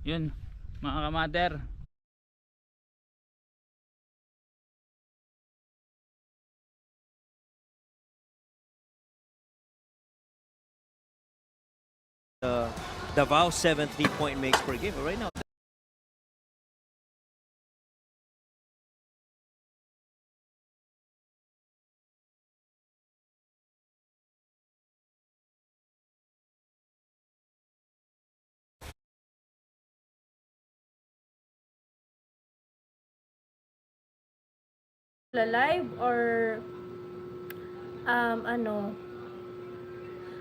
Yun mga kamater. Davao 7 3-point makes per game. But right now, live or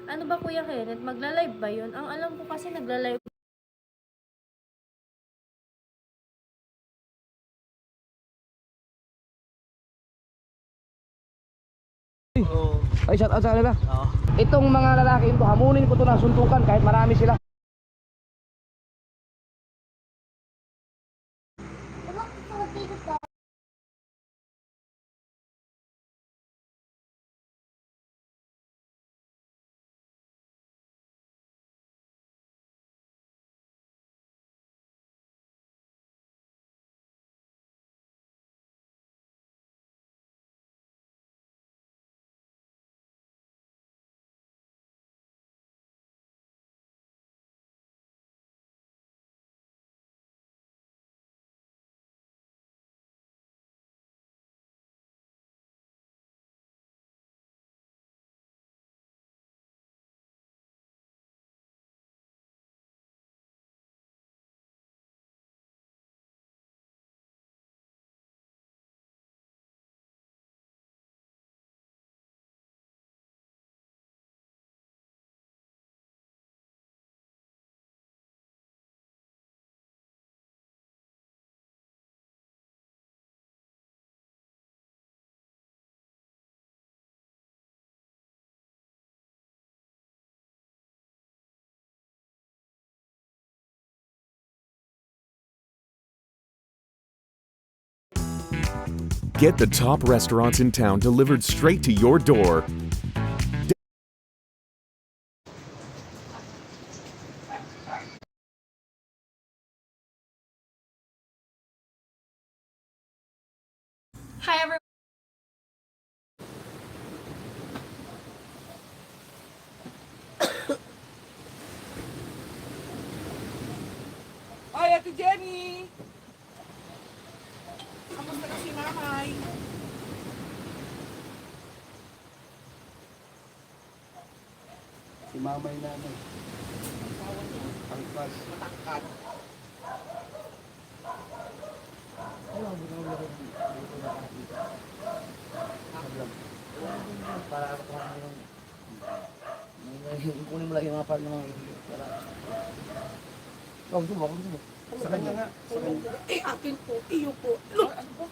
ano ba Kuya Kenneth, magla-live ba yun? Ang alam ko kasi nagla-live. Ay, shout out sa kanila. Itong mga lalaki ito, hamunin ko to ng suntukan kahit marami sila. Get the top restaurants in town delivered straight to your door. Hi everyone. Ay, Ate Jenny! Kamusta na si Mamay? Si mamay namin. Pangkas. Matangkad. Para ako kunin mo lang yung mga part ng mga para. Gusto mo. Sa kanya nga. Eh, akin po. Iyo po. Ano po?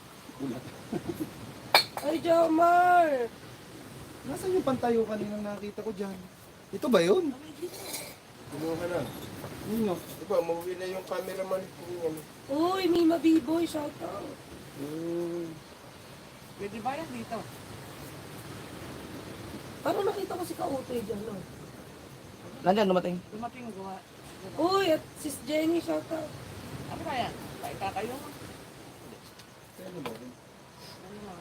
Ay, Jamar! Nasaan yung pantayo kaninang nakita ko dyan? Ito ba yun? Kumuha na. Ninyo. Diba, mauwi na yung cameraman ko niyan. Uy, Mima B-Boy, shout out. Pwede ba yan dito? Parang nakita ko si Kautoy dyan, no? Nandiyan, dumating. Dumating gawa. Uy, at sis Jenny, shout out. Ano kaya? Paika kayo mo? Ano ba yun? Ano mo?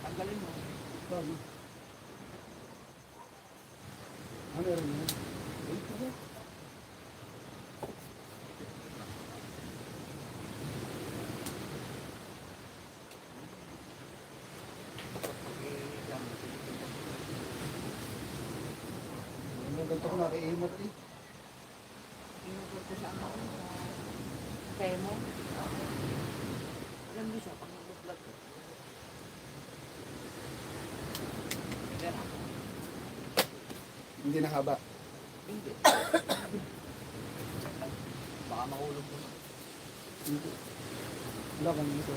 Tanggalin mo. Ano yun? Ano ganito ko nakiimot eh. Inutot ko sa ano? Pemo? Alam mo siya, pag nag-vlog ko. Pwede na. Hindi na haba. Hindi. Baka mahulog mo. Hindi. Wala kang ito.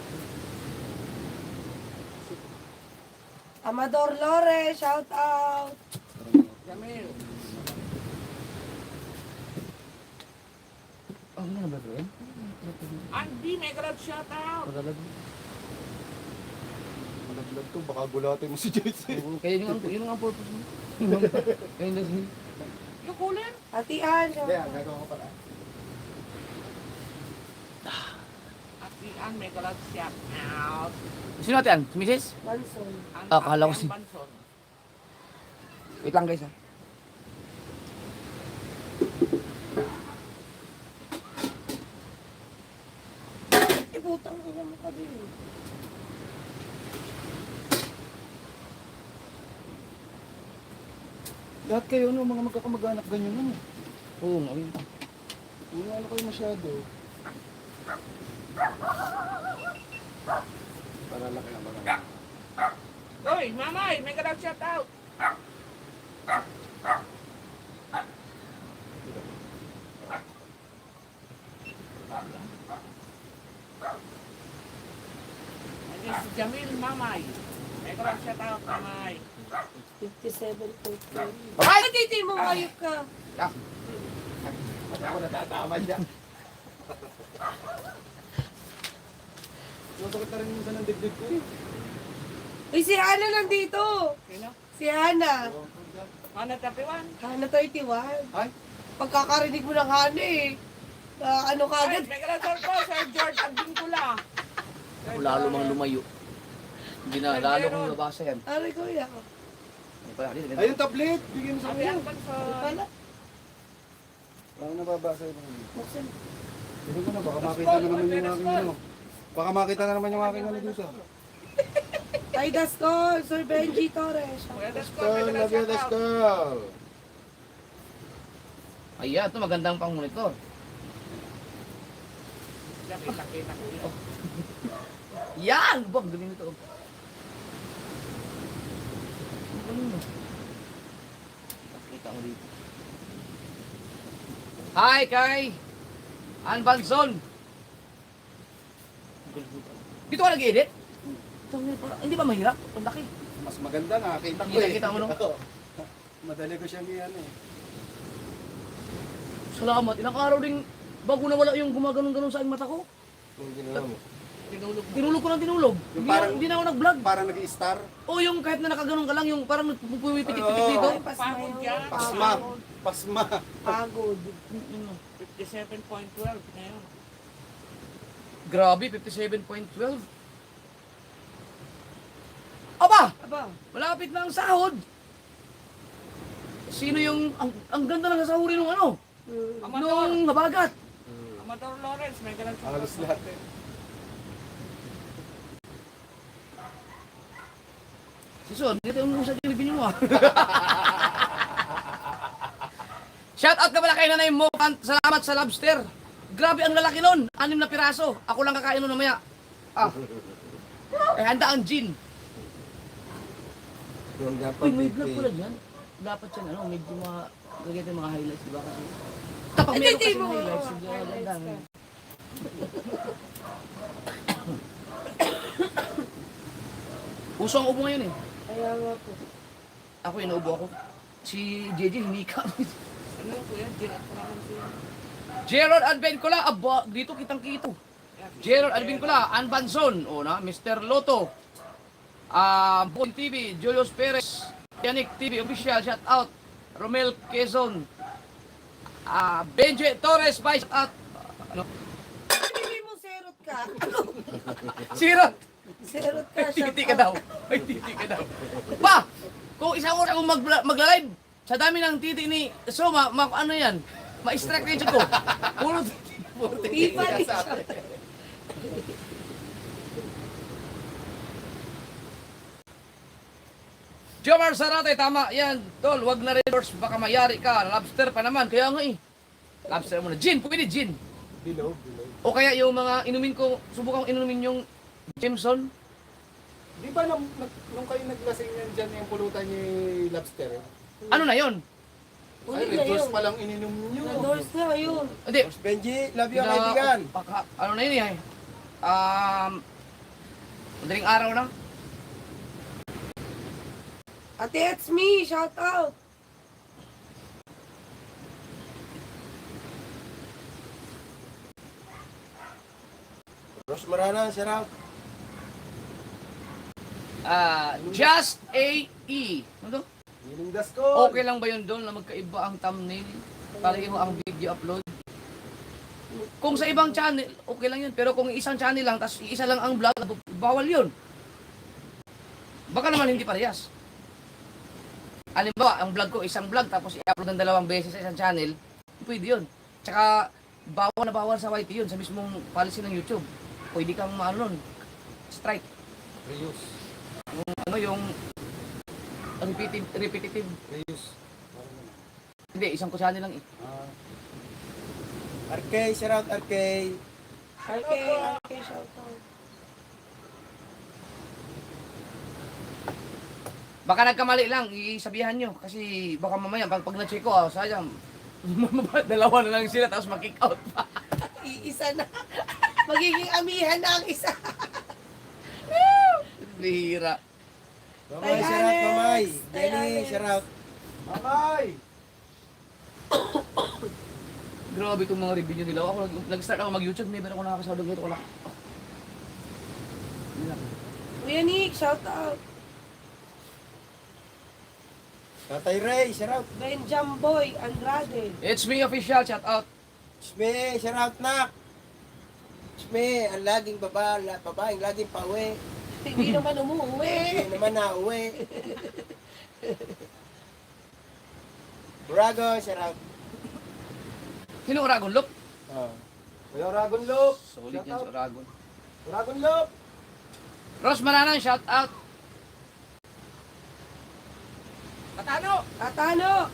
Amador Lore, shout out. Jamil. Ano na ba ito? Andy, may grab shout out. Malaglag to. Baka gulatin mo si JC. Kaya yun ang purpose mo. Kaya hindi. Yung kulin. Atian. Hindi, ang gagawa ko pala. Atian, may kalat shout out. Sino natin? Si Mrs.? Manson. Ang Akala ko Atian si- Banson. Wait lang guys ha. Ibutang ina mo ka din. Lahat kayo, no, mga magkakamag-anak ganyan, ano? Oo nga, yun. Hindi ano kayo masyado. Para laki ang mga. Uy, mamay, may kalat shout out. Ayun si Jamil, mamay. May kalat shout out, mamay. 57.3. Ay, titi mo, ayok ka. Ako natatama dyan. Masakit na rin minsan ang dibdib ko eh. Uy, si Hana nandito. Sino? Si Hana. Hana Tapiwan. Hana 31. Ay, Pagkakarinig mo ng Hana eh. Ano ka Ay, agad? may kalat shout out, Sir George Advincula. Ako lalo mang lumayo. Hindi na, lalo kong nabasa yan. Aray ko ya. Ano pa, hindi, ayun tablet. Bigyan mo sa Atian kanya. Banson. Pala. Parang nababasa yun. Buksan. Hindi ko na, baka makita na naman yung aking ano. Baka makita na naman yung aking ano dito. Ay, Dascol. Sir Benji Torres. Kuya Dascol, Skull, may kalat love you, shout the out. skull. Ayan, ito magandang pang monitor. Kita ko yun. Yan! Bang, galing nito. Ang galing mo. Nakita mo dito. Hi, Kai! Ann Banson! Dito ka nag-edit? Hindi ba mahirap? Ang laki. Mas maganda nga, kita ko eh. Kita mo, no? Madali ko siyang iyan eh. Salamat. Ilang araw ding bago na wala yung gumaganon-ganon sa aking mata ko. Yung ginawa mo. Tinulog mo. Tinulog ko ng tinulog. Yung Hindi, parang- hindi na ako nag-vlog. Parang nag-i-star. O yung kahit na nakaganon ka lang, yung parang nagpupuwipitik-pitik Oo. dito. Pagod yan. Pasma. Pasma. Pagod. 57.12 na yun. Grabe, 57.12. Aba! Aba. Malapit na ang sahod. Sino yung... Ang ganda ng sasahurin ng ano? Amador. Nung habagat. Amador Lawrence, may kalat shout out. Halos lahat eh. Si Son, dito yung usad yung review mo ah. Shout out ka pala kay Nanay Mo. Salamat sa lobster. Grabe ang lalaki nun. 6 na piraso. Ako lang kakain nun mamaya. Ah. Eh, handa ang gin. Yung dapat Uy, may may vlog pay. pala dyan. Dapat yan, ano, medyo mga... Lagyan tayo mga highlights, diba? Kasi... Kapag Ay, meron hindi kasi mo. highlights, Oo, hindi highlights maganda. ka. Uso ang ubo ngayon eh. Kaya nga po. Ako, inuubo ako. Si JJ, hinika. Ano yung kuya? Ginat ko naman siya. Gerald Albencula, aba, dito kitang-kito. Gerald Albencula, Ann Banson, o na, Mr. Loto, Bon TV, Julius Perez, Yannick TV Official, shout out, Romel Quezon, Benji Torres, Vice at, ano, Hindi mo serot ka. Sirot! Serot ka. Ay, titi ka daw. Ay, titi ka daw. Pa! Kung isang oras akong magla-live, sa dami ng titi ni Soma, ano yan, ma-strike rin ko. Puro titi. Puro titi. Iba din siya. Jomar Sarate, tama yan. Tol, wag na reverse, baka mayari ka. Lobster pa naman, kaya nga eh. Lobster muna. Gin, pwede gin. Below, below. O kaya yung mga inumin ko, subukan inumin yung Jameson. Di ba nung kayo naglasing yan dyan yung pulutan niyo yung lobster? Ano na yon? Ulit Ay, na reduce yun. pa lang ininom niyo. Nag-doors na yun. Hindi. Boss Benji, love you, Pina- kaibigan. Ano na yun eh. Madaling araw na. Ate, it's me. Shout out. Ross Marana, shout out. Just A.E. Ano to? Yung gaskol. Okay lang ba yun doon na magkaiba ang thumbnail? Pareho ang video upload? Kung sa ibang channel, okay lang yun. Pero kung isang channel lang, tapos isa lang ang vlog, bawal yun. Baka naman hindi parehas. Halimbawa, ang vlog ko, isang vlog, tapos i-upload ng 2 beses sa isang channel, pwede yun. Tsaka, bawal na bawal sa YT yun, sa mismong policy ng YouTube. Pwede kang maano nun, strike. Reuse. Yung repetitive. Reuse. Hindi, isang channel lang eh. RK, shout out RK. Okay, shout out. Baka nagkamali lang, isabihan nyo. Kasi baka mamaya, pag na-check ko, sayang. Dalawa na lang sila, tapos mag-kick out pa. Iisa na. Magiging amihan na ang isa. Bihira. Mamay, Tay shout out Alex. Mamay. Tay Jenny, Alex. shout out. Mamay! Grabe itong mga review nila. Ako nag-start ako mag-YouTube, never ako nakakasawag nito. Wala. Kuya Nick, shout out. Tatay Ray, shout out. Benjam Boy Andrade. It's me official, shout out. Shme, shout out nak. Shme, ang laging babaeng laging pauwi. Hindi naman umuwi. Hindi naman na uwi. Burago, shout out. Sino Oragon Loop? Kuya Oragon Loop. Solid yan si Oragon. Oragon Loop. Rose Maranan, shout out. Katano! Atano.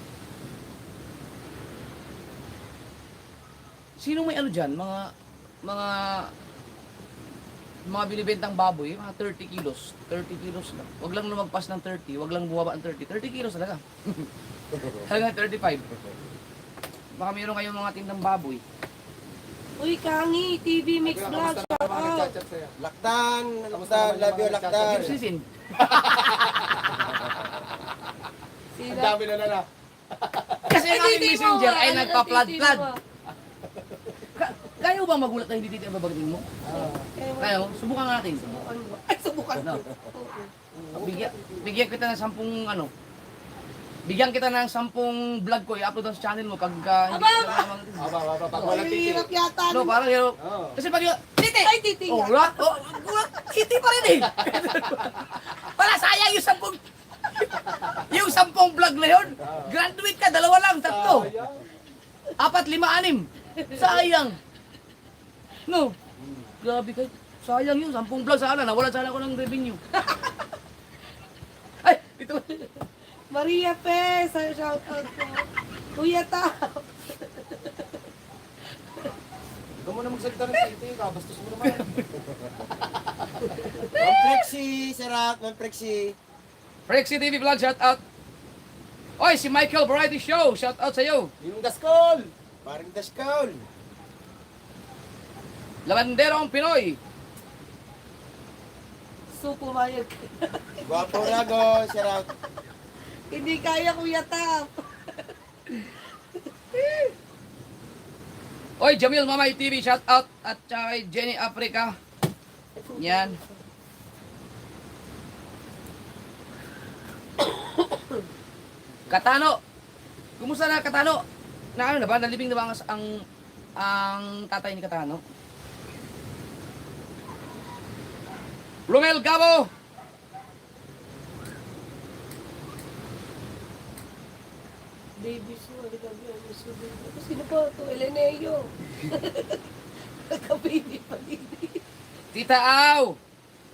Sino may ano dyan? Mga binibentang baboy, mga 30 kilos. 30 kilos lang. Wag lang lumagpas ng 30, wag lang bumaba ng 30. 30 kilos talaga. Hanggang 35. Baka mayroon kayong mga tindang baboy. Uy, Kangi, TV Mix Vlog, shout out. Laktan, love you Laktan. Gives season. Sila. na. Kasi ang aking titi mo, messenger ay ano, nagpa-flood-flood. titi mo. Kaya mo bang magulat na hindi dito ang babagin mo? Kaya mo? Subukan natin. Ay, subukan No. mo. Bigyan kita ng 10 ano. Bigyan kita ng 10 vlog ko, i-upload sa channel mo pagka hindi Aba, ka naman. Pag Ang hirap yata. No, nun. parang yun. Kasi pag yun, titi! Ay, titi Oh, nga. wala. Oh, wala. Titi pa rin eh. Wala, sayang yung 10. Yung 10 vlog na yun. Graduate ka, 2 lang, 3. 4, 5, 6. Sayang. No. Grabe kayo. Sayang yun, 10 vlog sana. Nawalan sana ako ng revenue. Ay, ito. Maria Pes, shout out po. Kuya Tao. Ikaw mo na magsalita ng titi, kabastos mo naman. Ma'am Prexy, shout out, Ma'am Prexy. Prexy TV Vlog, shout out. Oy, si Michael Variety Show, shout out sa iyo. Yung gaskol. Paring gaskol. Labanderong Pinoy. Supo mayag. Guwapo Rago, shout out. Hindi kaya Kuya Tao. Oy, Jamil Mamay TV, shout out. At saka kay Jenny Africa. Yan. Katano. Kumusta na Katano? Na ano na ba? Nalibing na ba ang tatay ni Katano? Romel Gabo. Davis mo, sino po ito? Eleneo. Kapili pa din. Tita Au.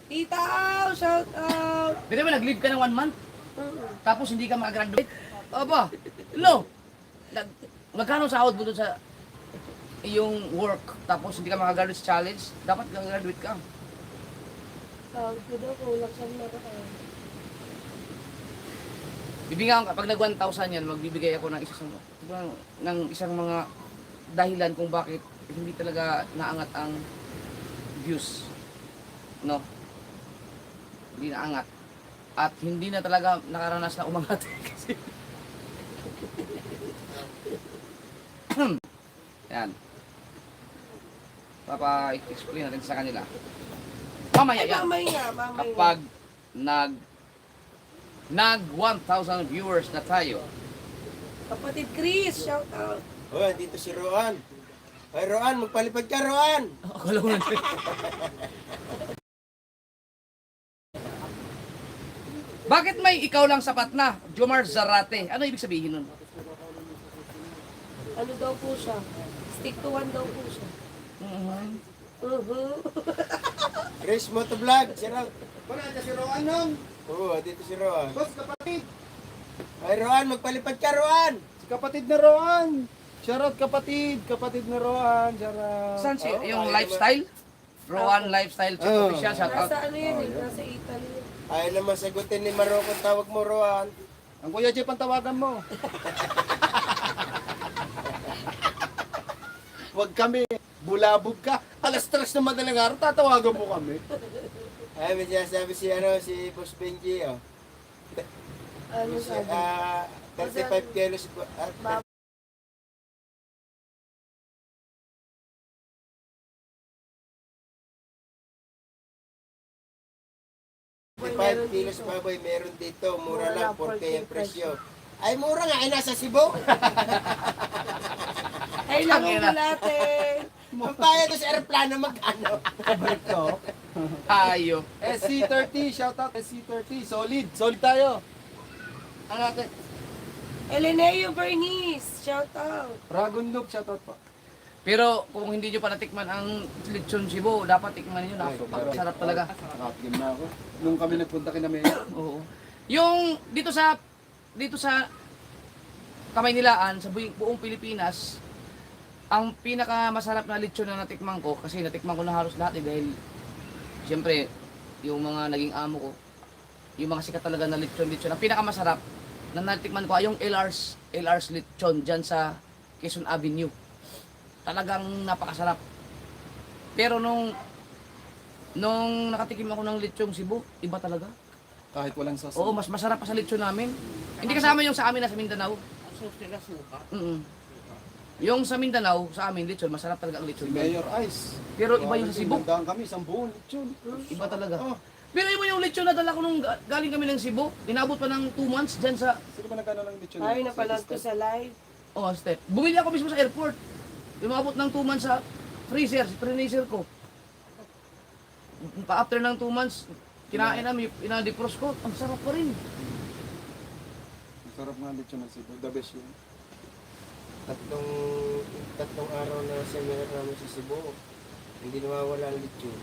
Tita Au, shout out. Pero ba nag-leave ka ng 1 month? Tapos hindi ka makagraduate? Aba, no. Magkano sahod mo doon sa iyong work tapos hindi ka makagraduate sa challenge? Dapat graduate ka. Sahod ko daw, kulang sa mga Bibigyan kapag nag 1,000 yan, magbibigay ako ng isang mga dahilan kung bakit hindi talaga naangat ang views. No? Hindi naangat. At hindi na talaga nakaranas na umangat. Kasi yan. Papa-explain natin sa kanila. Mamaya Ay, yan. mamay nga, mamay nga. Kapag Nag 1,000 viewers na tayo. Kapatid Chris, shout out. Oh, dito si Roan. Ay, Roan, magpalipad ka, Roan. Akala ko na. Bakit may ikaw lang sapat na? Jomar Zarate. Ano ibig sabihin nun? Ano daw po siya? Stick to one daw po siya. Chris Motovlog, shout out. Wala, si Roan nung. Oo, dito si Roan. Boss, kapatid. Ay, Roan, magpalipad ka, Roan. Si kapatid na Roan. Shoutout kapatid. Kapatid na Roan. Shoutout. Saan si Oh, yung ayun lifestyle? Rowan Lifestyle Chief Oh. Official, shout out. Nasa ano yan eh, nasa Italy. Ayaw naman sagutin ni Maroko, tawag mo, Roan. Ang Kuya Jeff ang tawagan mo. Huwag kami. Bulabog ka. Alas 3 na madaling araw. Tatawagan mo kami. Ay, may sinasabi si Boss Benji, oh. Ano sabi? 35 kilos. Ba- 35 kilos baboy, meron dito. Mura lang, 4K ang presyo. Ay, mura nga, ay nasa Cebu. Ay lang po natin. Ang bayad ko sa aeroplano, magkano? Kabalik ko. Tayo. SC30. Shoutout SC30. Solid. Solid tayo. Ang natin. Eleneo Bernice, shout out. Dragon Loop. Shoutout po. Pero kung hindi nyo pa natikman ang lechon Cebu, dapat tikman niyo. Napakasarap talaga. Nakatigim na ako. Nung kami nagpunta kina Mayor. Oo. Yung dito sa Kamaynilaan, sa buong Pilipinas, ang pinakamasarap na lechon na natikman ko, kasi natikman ko na halos lahat dahil siyempre yung mga naging amo ko, yung mga sikat talaga na lechon, ang pinakamasarap na natikman ko ay yung LR's lechon dyan sa Quezon Avenue. Talagang napakasarap. Pero nung nakatikim ako ng lechong Cebu, iba talaga. Kahit walang sauce. Oo, mas masarap pa sa lechon namin. Hindi kasama yung sa amin na sa Mindanao. Ang sauce nila suka. Yung sa Mindanao, sa amin lechon, masarap talaga ang Si lechon. Mayor Ice. Pero iba yung sa Cebu. Nandaan kami, 10 lechon. Iba talaga. Oh. Pero iba yung lechon na dala ko nung galing kami ng Cebu. Inabot pa ng 2 months dyan sa Sino ba nagkano ng lechon? Ay, napanood ko sa live. step. Bumili ako mismo sa airport. Inabot ng 2 months sa freezer ko. After ng 2 months, kinain namin, inadipros ko. Ang sarap pa rin. Sarap nga lechon ng Cebu. The best yun. Tatlong araw na seminar namin sa Cebu. Hindi nawawala ang lechon.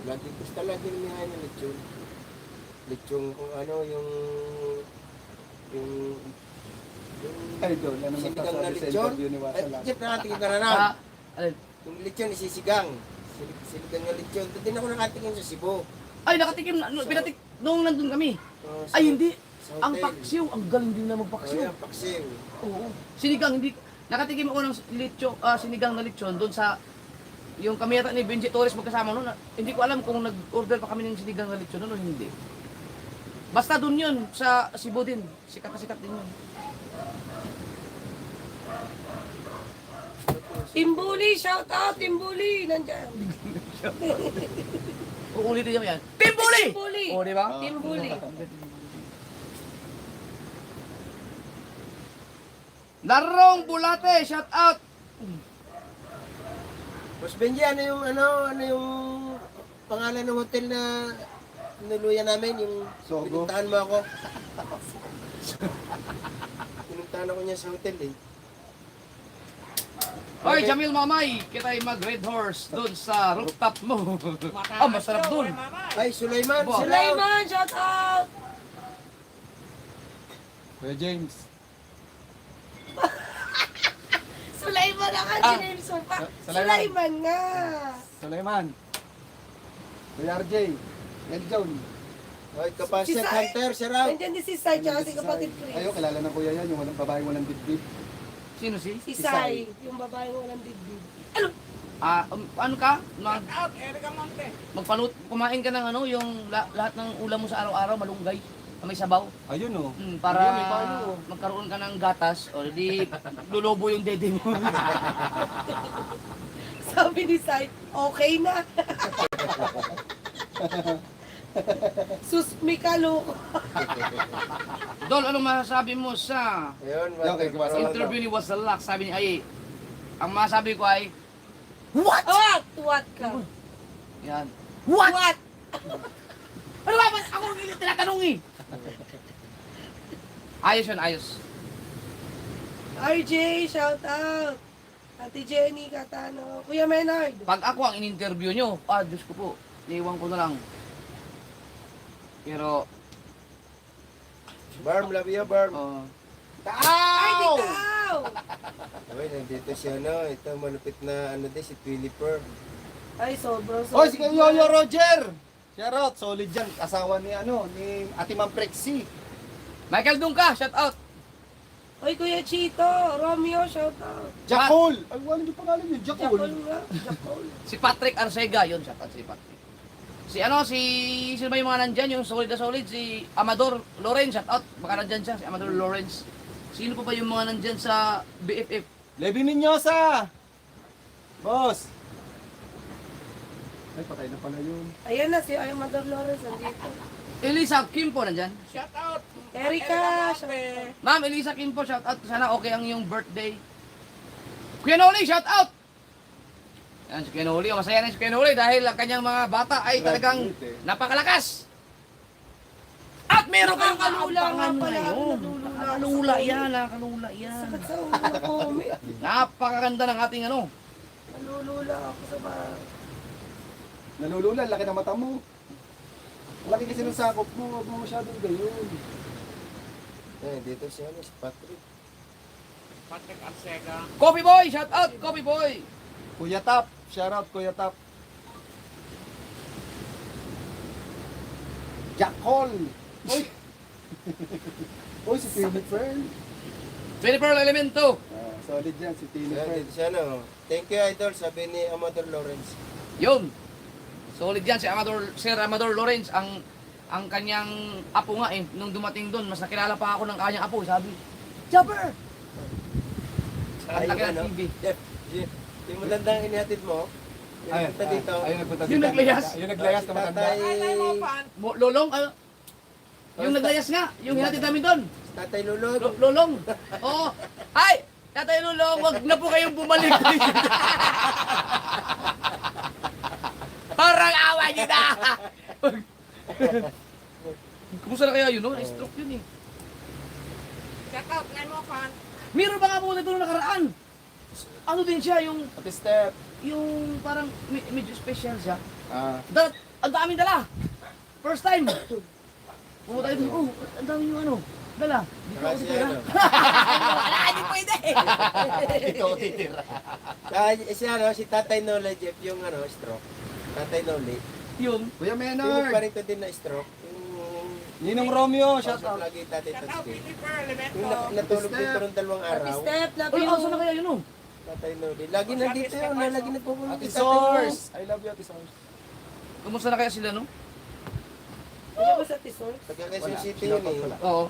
Basta lagi lumihan ng lechon. Lechon kung ano yung Idol, ano sinigang na magsasabi sa lechon. interview ni Ay, Wasalam? Jeff, nakatingin ka na na. Alin? Yung lechon isisigang. Sinigang na lechon. Doon din ako nakatingin sa Cebu. Ay, nakatikim na, nung nandun kami. Ay, hindi. Sa Ang hotel. paksiw, ang galing din na Oh, magpaksiw. yan, paksiw. Oo. Sinigang, hindi. Nakatikim ako ng sinigang na lechon doon sa yung kami yata ni Benji Torres magkasama noon. Hindi ko alam kung nag-order pa kami ng sinigang na lechon noon o hindi. Basta doon yun, sa Cebu din. Sikat na sikat din yun. Timbuli, shout out, Timbuli, nandyan. Uulitin niyo yan. Timbuli! Timbuli. O, di ba? Timbuli. Larong Bulate, shout out! Boss Benji, ano yung pangalan ng hotel na nuluyan namin, yung Sogo. pinuntahan mo ako. Pinuntahan ako niya sa hotel eh. Hoy, Jamil Mamay, kita'y mag-red horse doon sa rooftop mo. Mataas masarap daw, dun. eh, mama. Ay, Sulaiman, Wow. Sulaiman, shout out. Kuya James. Sulaiman ang James pa. Sulaiman. Sulaiman nga. Sulaiman. Kuya RJ. Yan John. Ay, Kapaset Si Sai. Hunter, sarap. Nandyan din si Sai, tsaka si kapatid Chris. Ayo, kilala ng kuya yan. Yung walang babaeng walang dibdib. Sino si? Si Sai, yung babaeng walang dibdib. Ano ka? Out, Erica Monte. Kumain ka ng yung lahat ng ulam mo sa araw-araw, malunggay, na may sabaw. Ayun oh. Para Ayun, may palo, oh. magkaroon ka ng gatas, o di lulubo yung dede mo. Sabi ni Sai, okay na. Sus, may kaloko. Dol, anong masasabi mo sa Ayun, Yung kay Kuya Solo. interview ni Wasalak? Sabi ni Ay, ang masabi ko ay, What? What ka? yan. What? Ano ba? Ako ang tinatanong eh. Ayos yun, ayos. RJ, shout out. Ate Jenny Catano. Kuya Menard. Pag ako ang in-interview nyo, Diyos ko po, iiwan ko na lang. Pero, Barm, love you, Barm. Ay, Tao! ikaw! Uy, nandito si ano, ito malupit na ano din, si Philipper. Ay, sobra. Oy, si Yoyo Roger! Shoutout, solid dyan. Asawa ni ano, ni Ate Ma'am Prexy. Michael Dungka, shout out. Oy, Kuya Chito. Romeo, shout out. Jacol! Ay, wala niyo pangalan yun, Jakol Jacol. nga. Jakol. Si Patrick Arcega, yun, shout out si Patrick. Sino ba yung mga nandyan, yung solid na solid, si Amador Lawrence, shout out. Baka nandyan siya, si Amador Lawrence. Sino pa ba yung mga nandyan sa BFF? Levi Minyosa! Boss! Ay, patay na pala yun. Ayan na, si Amador Lawrence nandito. Elisa Kimpo nandyan. Shout out. Erika, shout out. Ma'am Elisa Kimpo, shout out. Sana okay ang iyong birthday. Kuya Noli, shout out! Yan, si Kuya Noli. Masaya na si Kuya Noli dahil ang kanyang mga bata ay talagang napakalakas. At meron kayong Nakakalula nga kaabangan pala. ngayon. Nakakalula yan, nakakalula yan. Sakit sa ulo ko. Napakaganda ng ating ano. Nalulula ako sa bahay. Nalulula, laki ng mata mo. Laki kasi ng sakop mo, huwag mo masyadong gayon. Dito si ano, si Patrick. Patrick Arcega. Coffee Boy, shout out, Coffee Boy. Kuya Tap, shoutout Kuya Tap. Jacol! Uy! Uy, si Jennifer. Jennifer Elemento. Solid yan, si Yan, Jennifer. dito si ano. Thank you, Idol, sabi ni Amador Lawrence. Yun. Solid yan si Sir Amador Lawrence. Ang kanyang apo nga eh. Nung dumating doon, mas nakilala pa ako ng kanyang apo. Sabi, Jabber! Ang laki ng TV. Yung matandang inihatid mo, yung punta dito. Ayun, nagpunta Yung naglayas. Yung naglayas na matanda. Ay, mo fan. Lolong, yung naglayas nga. Yung hinatid namin doon. Tatay Lulog. Lolong. Oo. Ay! Tatay Lolong, wag na po kayong bumalik. Parang awa niyo na! Kumusta na kaya yun, no? Na-stroke yun eh. Shout out. Ngayon mo fan. Meron ba nga po nito nakaraan? Ano din siya, Pati step. yung parang medyo special siya. Ang daming dala. First time. Pumunta ito, ang dami yung ano, dala. Di ko ako Kasi titira. ano. Wala, di pwede. Ito ako titira. Si ano, si Tatay Noli, Jeff, yung ano, stroke. Tatay Noli. Yun. Kuya Pilit Menard. pa rin ko din na stroke. Yung Ninong Romeo, pasok shoutout. lagi Tatay Shout out. Tatsuki. Philipper Elemento. Yung natulog Step. dito ng 2 Ate araw. Step, love Uy, you. asa na kaya yun, oh? Tatay Noli. Lagi nandito yun, lagi nagpupunta. Ate Source. I love you, Ate Source. Kumusta na kaya sila, no? Ano ba sa Tisol? Taga Quezon Wala. City yun eh. Wala. Oo.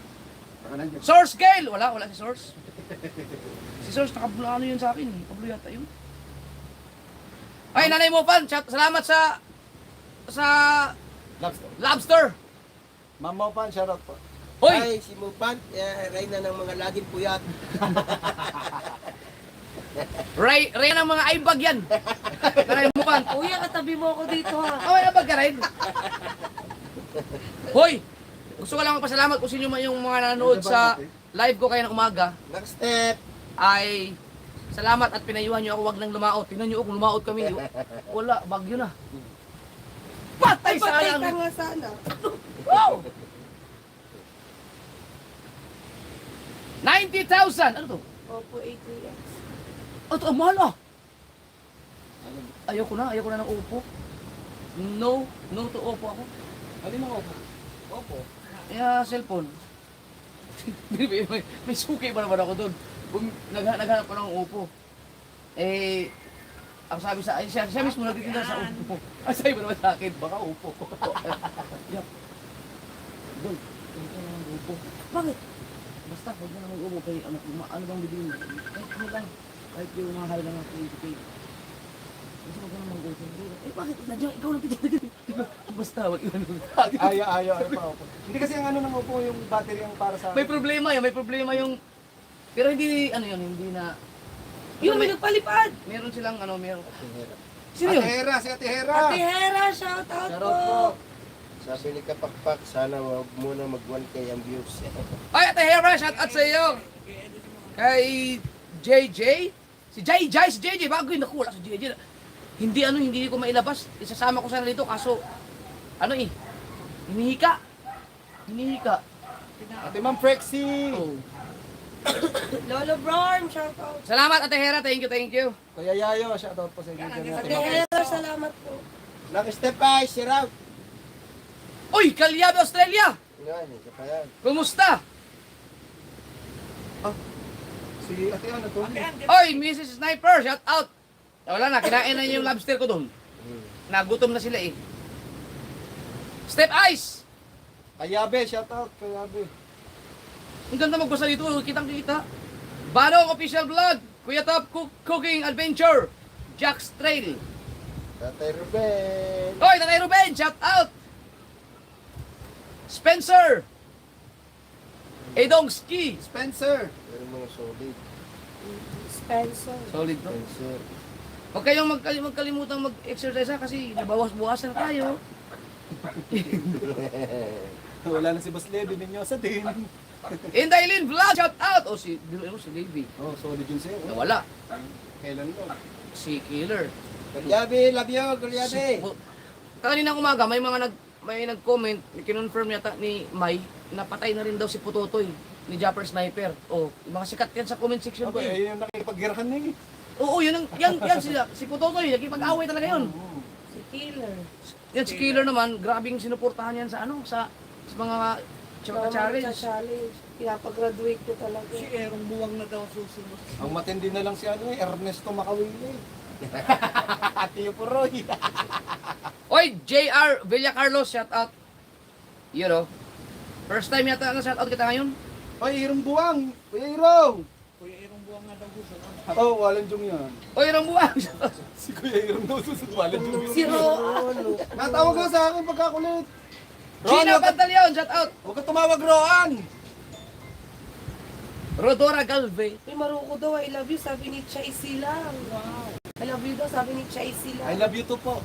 Baka nandiyan. Source Gale! Wala si Source. Si Source, nakablo ano yun sa akin. Nakablo yata yun. Ay, nanay mo fan, salamat sa Lobster. lobster. Mama Pan, shoutout po. Hoy! Ay, si Mupan, Reyna ng mga laging puyat. Ray ng mga aibag yan. Nanay mo fan. Kuya, katabi mo ako dito ha. Oh, may abag ka rin. Hoy! Gusto ko lang magpasalamat kung sino man yung mga nanonood sa live ko kaya ng umaga. Next step. Ay salamat at pinayuhan niyo ako wag nang lumaot. Tingnan niyo kung lumaot kami. Wala, bagyo na. Patay Ay, patay sayang. ka nga sana. Wow! 90,000! Ano to? Opo, 8 Ito, ang mahal ah! Ayoko na ng upo. No to upo ako. Ano yung mga upo? Opo. Cellphone. may suki ba naman ako doon? Naghanap ko ng upo. Ang sabi sa siya mismo nagtitinda sa upo. Ang sabi ba naman sa akin, baka upo. Yap. Doon, ng upo. Bakit? Basta, huwag na naman upo kay ano bang bibili mo? Kahit ano lang. Kahit yung mahal lang ng 20K. Basta huwag na naman upo. Bakit? Nandiyan, ikaw lang titigil. Basta, wag yun. Ayaw pa ako. Hindi kasi ang ano ng upo yung battery ang para sa May problema yung... Pero hindi, ano yun, hindi na... Yung may nagpalipad. Meron silang, meron... Si Sino yun? Ate Hera, si Ate Hera. Ate Hera, shout out Shoutout po. po. Sabi ni Kapakpak, sana wag muna mag 1K ang views. Ay, Ate Hera, shout out sa iyo. Kay JJ. Si JJ, bago yun, naku, wala si JJ. Hindi ko mailabas. Isasama ko sana dito, kaso, hinihika. Ate Ma'am Prexy. Oh. Lolo Bron, shout out. Salamat, Ate Hera, thank you. Kuya Yayo, shoutout po sa inyo. Ate Hera, salamat po. Nag-step by, si Rav. Uy, Kalyabe, Australia! Yan, isa pa yan. Kumusta? Si Ate Ana to. Oy, Mrs. Sniper, shout out! Wala na, kinain na yung lobster ko doon. Nagutom na sila eh. Step Ice! Kayabe, shoutout. Kayabe. Ang ganda magbasa dito, kitang-kita. Banong Official Vlog, Kuya Top Cooking Adventure, Jack's Trail. Tatay Ruben. Oy, Tatay Ruben, shout out! Spencer! Edongski! Spencer. Pero mga solid. Spencer. Solid, no? Spencer. Huwag kayong magkalimutang mag-exercise ha, kasi nabawas-buwasan na tayo. Wala na si Boss Levy Minyosa din. Indaylin Vlog, shout out! O si Davey. Oh, solid yun sa'yo. Nawala. Kailan yun? Si Killer. Gulyabe, love you, Gulyabe. Kanina umaga, may nag-comment, kinonfirm yata ni Mai, napatay na rin daw si Putotoy ni Japper Sniper. Oh, yung mga sikat yan sa comment section ko Okay, eh. ayun yung nakikipaggirahan niya eh. Oo, yan si Putotoy, nagkipag-away talaga yun. Si Killer. Yan si Killer naman, grabing sinuportahan yan sa mga challenge. Challenge. Pinapag-graduate ko talaga. Si Erong buwang na daw susunod. Ang matindi na lang si Ernesto Macawili. Ate Puroy. Oy, JR Villacarlos, shout out. You know, first time yata na shout out kita ngayon. Oy, Irong Buwang. Kuya Irong. Kuya Erong buwang na daw susunod. Oh, walang jong yan. Oy, Rambuang. Si Kuya Irong daw susunod. Walang jong Si Ro. Natawag ka sa akin pagkakulit. Gina Pantaleon, shout out. Huwag ka tumawag, Roan. Rodora Galvez. May Maruko daw, I love you, sabi ni Chay Silang. Wow. I love you daw, sabi ni Chay Silang. I love you too po.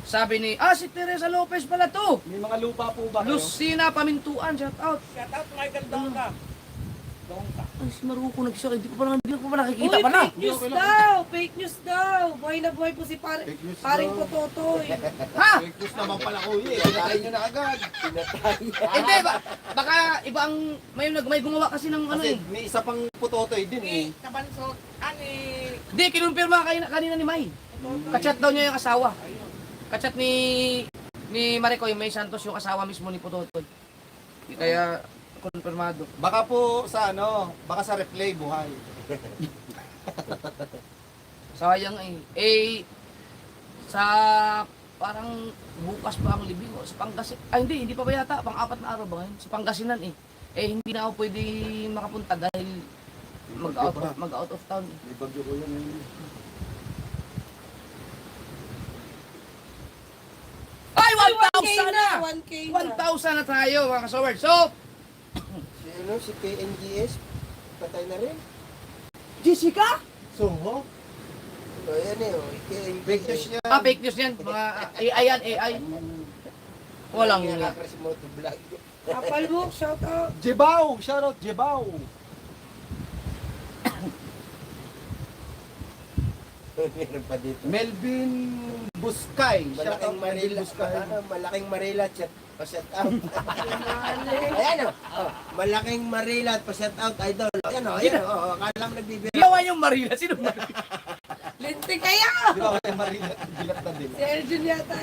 Sabi ni, si Teresa Lopez pala to. May mga lupa po ba kayo? Lucina Pamintuan, shout out. Shout out Michael Dongka. Dongka. Ay, si Maruko nag-shout. Hindi ko pa nakikita Uy, pa na. fake news daw! Fake news daw! Buhay na buhay po si Fake news paring daw. Pototoy. Ha? Fake news naman pala kuya. Pinatay nyo na agad. Hindi, baka iba ang, may gumawa kasi ng ano Kasi eh. may isa pang putotoy din eh. Ni Kabansot, Hindi, kinumpirma kanina ni May. Kachat daw niya yung asawa. Kachat ni Maricoy May Santos yung asawa mismo ni Putotoy. Kaya, konfirmado. Baka po sa baka sa replay buhay. Sayang sa parang bukas pa ang libing sa Pangasinan. Hindi pa ba yata? Pang-4 na araw ba ngayon? Sa Pangasinan eh. Hindi na ako pwede makapunta dahil mag-out of town. May bagyo ko yun eh. Ay, 1K 1,000 na! na! 1K na. 1,000 na tayo mga kasaward. So, Si KNGS, patay na rin. Jessica? So, O yan eh, fake news KNGS. yan. Fake news yan. Mga AI yan, AI. Walang Yan, nga. Akras Motovlog. Apple Book, shout out. Jebaw! Shoutout Jebaw! Meron pa dito. Melvin Buscay. Malaking Marila. Malaking Marila, pa-shout out. Ayan o. Malaking Marila, pa-shout out, idol. Ayan o, akala mo nagbibira. Ginawa yung Marila. Sino Marila? Linti kaya! Di ba kaya Marina? Bilat na din. Si Elgin yata.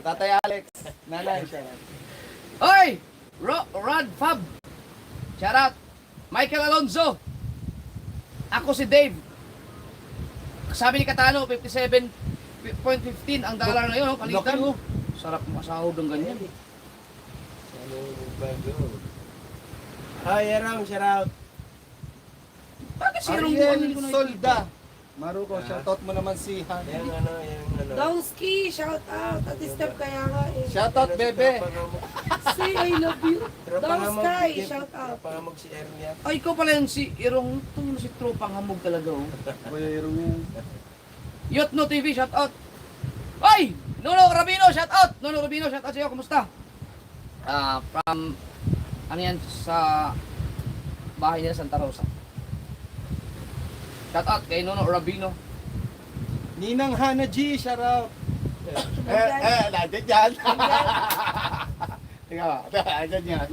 Tatay Alex. Nanay siya. Oy! Rod Fab. Shout out. Michael Alonzo. Ako si Dave. Sabi ni Katano, 57.15 ang dollar na yun. Kalitan. Laki, oh. Sarap masahod ng ganyan. Ano bago? Hi, Arang, shout out. Bakit si Rong Buwan Ariel hindi ko nakikita? Solda. Maruko, shoutout mo naman si Han. Yung ano. Dowski, shout out. At step kaya nga eh. Shoutout, bebe. Say I love you. Dowsky, shout out. Pangamog si Ernia. Ay, ikaw pala yun si Irong. Ito yung si Tropang Hamog talaga, oh. Kuya Irong yan. Yotno TV, shout out. Ay! Nono Rabino, shout out. Nono Rabino, shout out sa'yo. Kumusta? From, ano yan, sa bahay nila Santa Rosa. Shout out kay Nono Rabino. Ninang Hana G, shoutout. Nandiyan yan. Tingnan, nandiyan yan.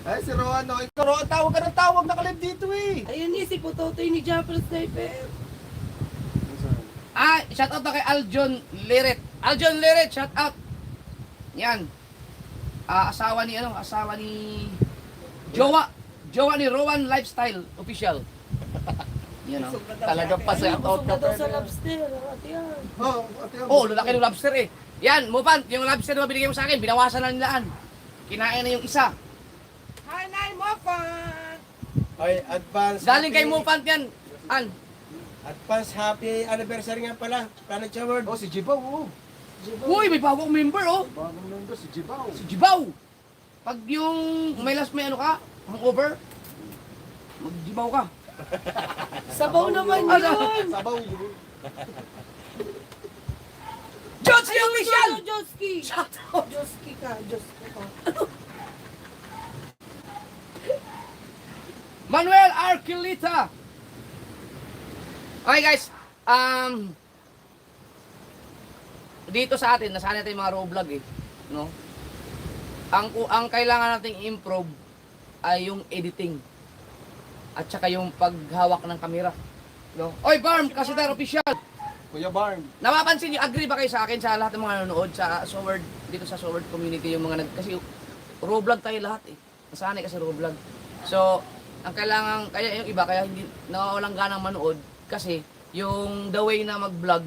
Ay, si Roan, no. Ikaw, Roan, tawag ka ng tawag. Nakalib dito eh. Ayun eh, si Putotoy ni Jumper Sniper. Shout out na kay Aljon Liret. Aljon Liret, shout out. Yan. Asawa ni Jowa ni Rowan Lifestyle Official. Yan o. Talagang pa-shout out Busog na ka daw pa. sa lobster. Ate yan. Oh, lalaki ng lobster eh. Yan, Mupan, yung lobster na binigay mo sa akin, binawasan na nilaan. Kinain na yung isa. Hi, Nay Mofan! Ay, advance. Galing kay happy- Mupan yan. Advance happy anniversary nga pala. Planet Award. Oh, si Jibaw, oh. Uy, may bagong member oh. Bagong member, si Jibaw. Si Jibaw. Pag yung may ano ka, hangover, magjibaw ka. Sabaw naman yun. Sabaw yun. Jotsky Official! Joski. Shout out! Joski ka. Joski ka. Manuel Arquilita. Okay guys, dito sa atin, nasanay natin yung mga raw vlog eh, no? Ang kailangan nating improve ay yung editing at saka yung paghawak ng kamera, no? Oy, Barm, Kasidar Official. Kuya Barn. Napapansin niyo, agree ba kayo sa akin sa lahat ng mga nanonood sa Sword, dito sa Sword community, yung mga kasi raw vlog tayo lahat eh. Nasanay kasi raw vlog. So, ang kailangan, kaya yung iba, kaya hindi nawawalang ganang manood kasi yung the way na mag-vlog,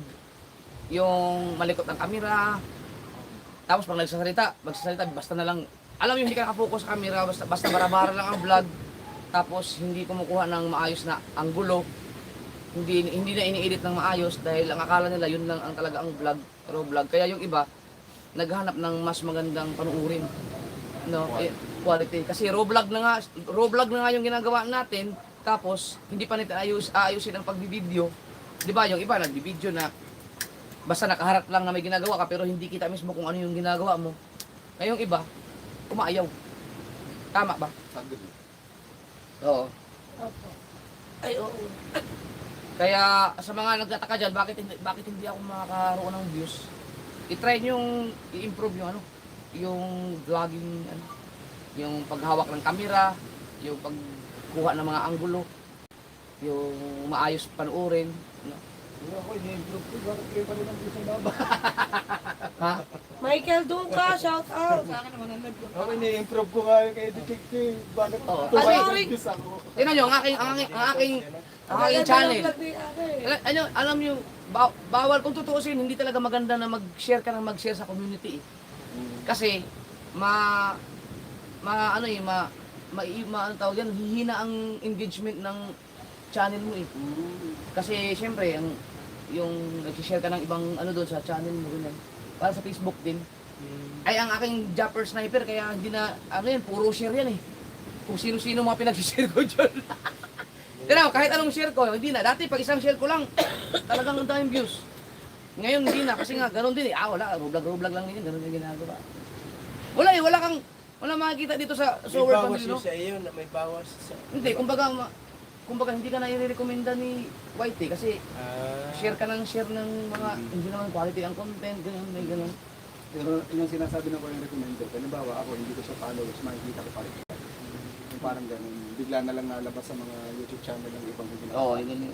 yung malikot ng camera, tapos pag magsasalita basta na lang, alam mo hindi ka nakapokus sa camera, basta bara-bara lang ang vlog, tapos hindi kumukuha ng maayos na anggulo, hindi na ini-edit ng maayos dahil ang akala nila yun lang ang talaga ang vlog, raw vlog. Kaya yung iba, naghahanap ng mas magandang panuurin, no? Quality. Kasi raw vlog na nga yung ginagawa natin, tapos hindi pa natin ayusin ang pagbibideo. Di ba? Yung iba nagbibideo na basta nakaharap lang na may ginagawa ka pero hindi kita mismo kung ano yung ginagawa mo. Ngayong iba, umaayaw. Tama ba? Sagad. Oo. Opo. Ay, oo. Kaya sa mga nagtataka dyan, bakit hindi ako makakaroon ng views? I-try nyo yung i-improve yung vlogging, yung paghawak ng camera, yung pagkuha ng mga anggulo, yung maayos panuorin. Ako, ini-improve ko. Bakit kayo pa rin ang gusto baba? Ha? Michael, doon ka. Shout out. Ako, ini-improve ko nga yung kay Detective. Bakit Oo. tumayo-views ako? Tingnan nyo, ang aking channel. Alam nyo, bawal kung tutuusin, hindi talaga maganda na mag-share ka ng mag-share sa community. Kasi, ano tawag yan, hihina ang engagement ng channel mo eh. Kasi syempre, yung nag-share ka ng ibang ano doon sa channel mo ganun. Para sa Facebook din. Ay ang aking Japper Sniper kaya hindi na puro share yan eh. Kung sino-sino mga pinag-share ko diyan. Pero kahit anong share ko, hindi na. Dati pag isang share ko lang, talagang ang daming views. Ngayon hindi na kasi nga ganoon din eh. Wala, vlog lang din, ganoon din ginagawa. Wala makikita dito sa May Sower bawas Family, yun no? sa iyo, na may bawas sa... Hindi, kumbaga hindi ka na i-recommenda ni Whitey kasi share ka ng mga hindi naman quality ang content, ganyan. Pero yung sinasabi ng ko yung recommender, halimbawa ako hindi ko siya followers, makikita ko pa rin. Yung parang ganun, bigla na lang nalabas sa mga YouTube channel ng ibang hindi. Oo, yun.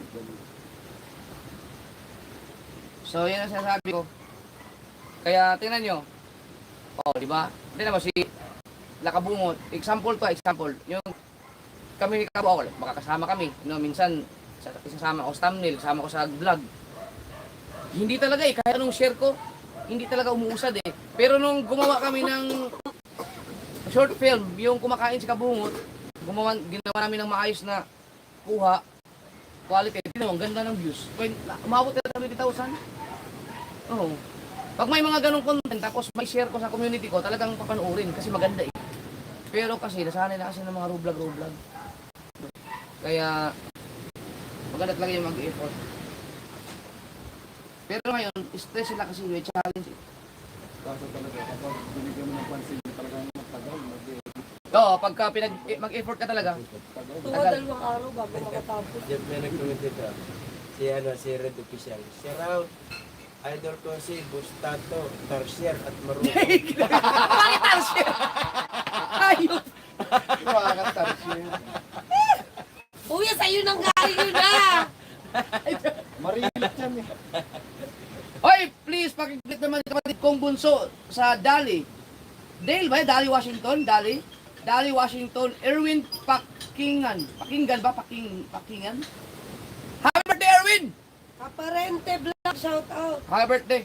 So, yan ang sinasabi ko. Kaya, tingnan nyo. Di ba? Tingnan mo, si Lakabungot. Example. Yung kami ni Kabo, makakasama kami. No, minsan, isasama ko sa thumbnail, kasama ko sa vlog. Hindi talaga eh, kaya nung share ko, hindi talaga umuusad eh. Pero nung gumawa kami ng short film, yung kumakain si Kabungot, ginawa namin ng maayos na kuha, quality. Tingnan mo, ang ganda ng views. Umabot na ng 20,000. Oo. Pag may mga ganong content, tapos may share ko sa community ko, talagang papanoorin kasi maganda eh. Pero kasi, nasanay na kasi ng mga roblog. Kaya, maganda talaga yung mag-effort. Pero ngayon, stress sila kasi may challenge eh. Kaso talaga, kapag binigyan mo ng pansin, talagang matagal, Oo, pagka mag-effort ka talaga. Tuwa 2 araw bago makatapos. Diyan may nag-comment dito. Si Red Official. Si Raul, idol ko si Bustato, Tarsier at Maruto. Bakit Tarsier? Ayun! Makakatar siya. Kuya, sa'yo nang galing yun na! Marilit yan eh. Oy, please, pakiclick naman yung kapatid kong bunso sa Dali. Dale ba? Dali, Washington? Dali, Washington. Erwin Pakinggan. Pakinggan? Happy birthday, Erwin! Aparente Vlog, shout out. Happy birthday.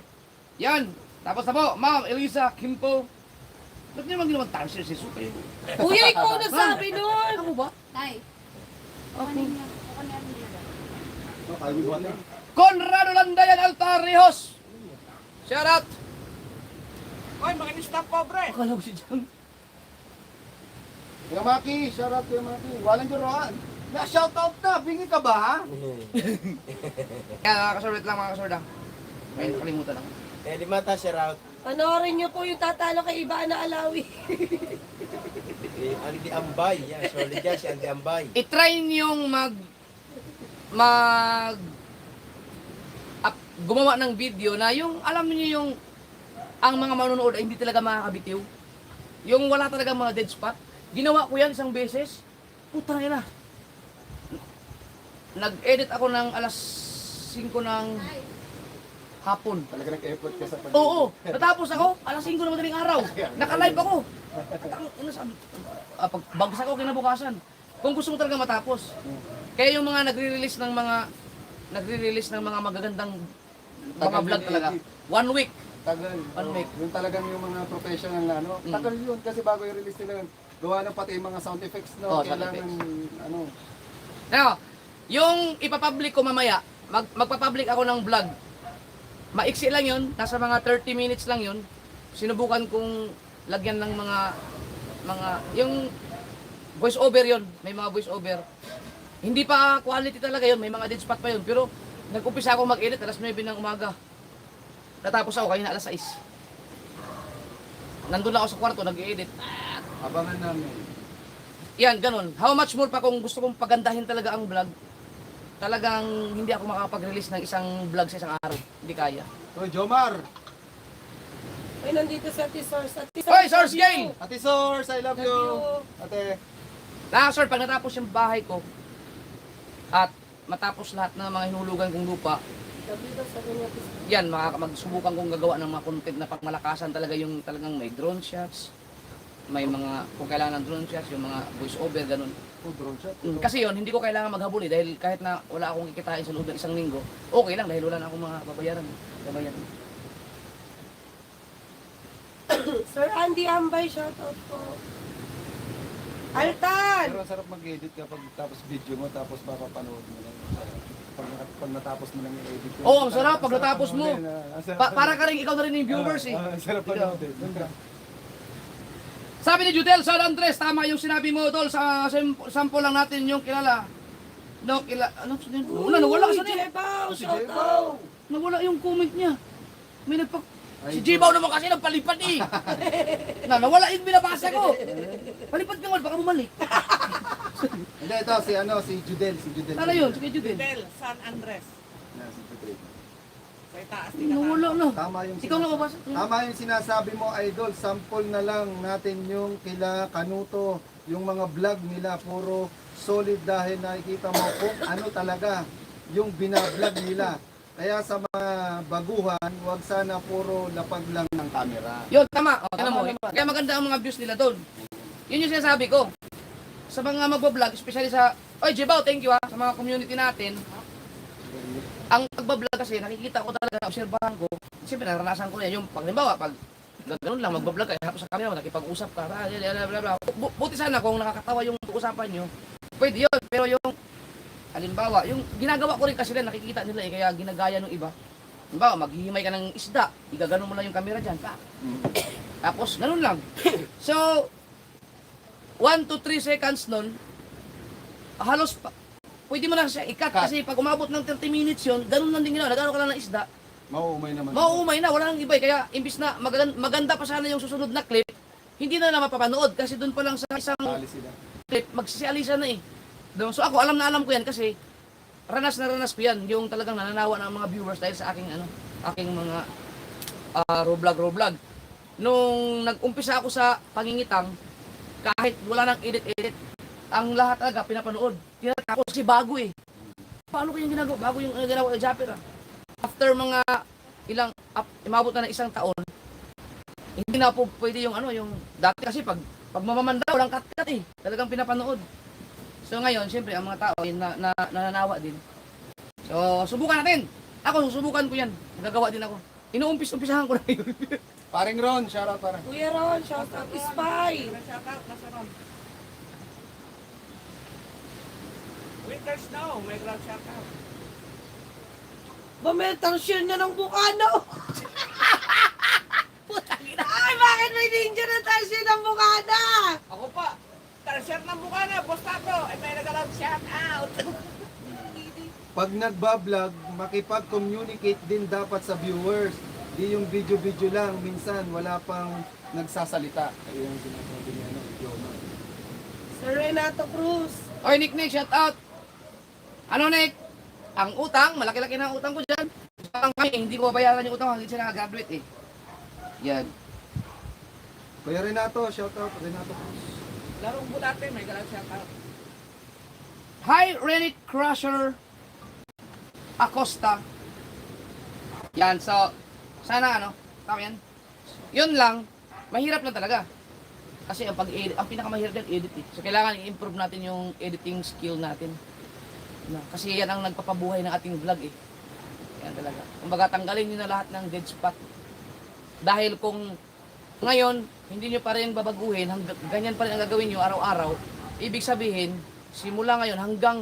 Yan. Tapos na po, Ma'am Elisa Kimpo. Ba't niyo naman ginawa Tarsier si Supe? Kuya, ikaw na sabi nun! Ako ba? Tay. Okay. No, kaya mo ba? Conrado Landayan Altarejos. Shout out. Oy, makinis na pobre. Akala ko si John. Kuya Maki, shout out Kuya Maki. Walang juruan. Na-shout out na, bingi ka ba ha? Kaya mga kasordet lang mga kasorda. May nakalimutan lang. Eh, di mata si Raul. Panoorin niyo po yung tatalo kay Ivana Alawi. Andy Ambay. Yan, solid yan si Andy Ambay. I-try niyong gumawa ng video na yung, alam niyo yung, ang mga manonood ay hindi talaga makakabitiw. Yung wala talaga mga dead spot. Ginawa ko yan isang beses. Putang ina. Nag-edit ako ng alas 5 ng hapon. Talaga nag-effort ka sa pag- Oo, natapos ako, alas 5 ng madaling araw. Naka-live ako. Pagbagsak ako kinabukasan. Kung gusto mo talaga matapos. Kaya yung mga nagre-release ng mga magagandang mga Tagal vlog yung talaga. edit. 1 week. Tagal. One week. Yung talagang yung mga professional na ano. Tagal yun kasi bago i-release nila yun. Gawa ng pati yung mga sound effects no. Oo, sound Kailangan ano. Now, yung ipapublic ko mamaya, magpapublic ako ng vlog. Maiksi lang yun, nasa mga 30 minutes lang yun. Sinubukan kong lagyan ng mga yung voice over yun, may mga voice over. Hindi pa quality talaga yun, may mga dead spot pa yun. Pero nag-umpisa ako mag-edit alas 9 ng umaga. Natapos ako kanina alas 6. Nandun lang ako sa kwarto, nag-edit. Abangan namin. Yan, ganun. How much more pa kung gusto kong pagandahin talaga ang vlog, talagang hindi ako makakapag-release ng isang vlog sa isang araw. Hindi kaya. So, Jomar. Ay, nandito sa Ate Source. Hoy, Source Gain! Ate Source, I love you. Ate. Sir, pag natapos yung bahay ko, at matapos lahat ng mga hinulugan kong lupa, yan, magsubukan kong gagawa ng mga content na pangmalakasan talaga yung talagang may drone shots, may mga, kung kailangan ng drone shots, yung mga voice over, ganun. Oh, drone shot. Kasi yun, hindi ko kailangan maghabol dahil kahit na wala akong kikitain sa loob ng isang linggo, okay lang dahil wala na akong mga babayaran. Sir Andy Ambay, shout out po. Altan! Pero ang sarap mag-edit kapag tapos video mo tapos papapanood mo lang. Pag natapos mo lang yung edit ko. Oo, ang sarap pag natapos mo. Ang sarap Para ka rin, ikaw na rin yung viewers eh. Ang sarap panoodin. Sabi ni Judel San Andres, tama yung sinabi mo tol, sa sample lang natin yung kilala. No, nawala kasi niya. Jebaw, Si shout Jebaw. out! Nawala yung comment niya. May si Jibaw naman kasi nagpalipad eh. Nawala yung binabasa ko. Palipad ka nga, baka bumalik. Hindi, ito si Judel. Sana yun, sige Judel. Del San Andres. Yeah, si Judel. Sa itaas din Nawala na. Tama yung Ikaw na mabasa. Tama yung sinasabi mo, idol. Sample na lang natin yung kila Kanuto, yung mga vlog nila puro solid dahil nakikita mo kung ano talaga yung binablog nila. Kaya sa mga baguhan, huwag sana puro lapag lang ng camera. Yun, tama. O, Tama mo. naman. Kaya maganda ang mga views nila doon. Yun yung sinasabi ko. Sa mga magbablog, especially sa, oy Jibaw, thank you ha, sa mga community natin. Ang pagbablog kasi, nakikita ko talaga, obserbahan ko. Siyempre, naranasan ko na yung pag ganun lang, magbablog ka, tapos sa camera, nakipag-usap ka, bla bla bla. Buti sana kung nakakatawa yung usapan nyo, pwede yun. Pero yung, Halimbawa, yung ginagawa ko rin kasi rin, nakikita nila eh, kaya ginagaya ng iba. Halimbawa, maghihimay ka ng isda, igaganon mo lang yung camera dyan, pa. Tapos, ganun lang. So, 1 to 3 seconds nun, halos, pwede mo na siya i-cut kasi pag umabot ng 30 minutes yun, ganun lang din ginawa, nagano ka lang ng isda, Mauumay naman. mauumay na, wala nang iba eh. Kaya, imbis na maganda pa sana yung susunod na clip, hindi na mapapanood kasi doon pa lang sa isang Tali sila. clip, magsisialisa na eh. So ako, alam na alam ko yan kasi ranas na ranas ko yan, yung talagang nananawa ng mga viewers dahil sa aking aking mga roblog. Nung nag-umpisa ako sa pangingitang, kahit wala nang edit, ang lahat talaga pinapanood. Tinatapos kasi bago eh. Paano kayong ginagawa? Bago yung ginawa ni Japper ah. After mga imabot na ng isang taon, hindi na po pwede yung yung dati kasi pag mamamanda, walang cut eh. Talagang pinapanood. So ngayon, siyempre, ang mga tao ay nananawa din. So, subukan natin. Ako, susubukan ko yan. Nagagawa din ako. Inuumpis-umpisahan ko na yun. Paring Ron, shoutout para. Kuya Ron, shout out. Spy. Shout out, nasa ron. Winter Snow, may ground shout out. Bumetang share na ng Bukano. Ay, bakit may ninja na tayo share ng Bukana? Ako pa, share ng buka na, boss Tato, ay may nag-ground shout out. Pag nagbablog, makipag-communicate din dapat sa viewers. Di yung video-video lang, minsan wala pang nagsasalita. Kaya yung sinasabi niya, idioma. Sir Renato Cruz. Oy, Nick, shout out. Ano, Nick? Ang utang, malaki-laki na ang utang ko dyan. Utang kami, hindi ko bayaran yung utang, hindi siya nakagraduate eh. Yan. Kuya Renato, shoutout, Renato Cruz. Larong Budate, may ground shout out. Hi, Renit Crusher Acosta. Yan, so, sana tama yan. Yun lang, mahirap na talaga. Kasi ang pag-edit, ang pinakamahirap din edit eh. So, kailangan i-improve natin yung editing skill natin. Kasi yan ang nagpapabuhay ng ating vlog eh. Yan talaga. Kumbaga, tanggalin nyo na lahat ng dead spot. Dahil kung ngayon, hindi nyo pa rin babaguhin, ganyan pa rin ang gagawin nyo araw-araw, ibig sabihin, simula ngayon hanggang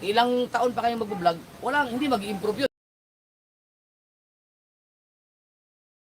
ilang taon pa kayong mag-vlog, hindi mag-improve yun.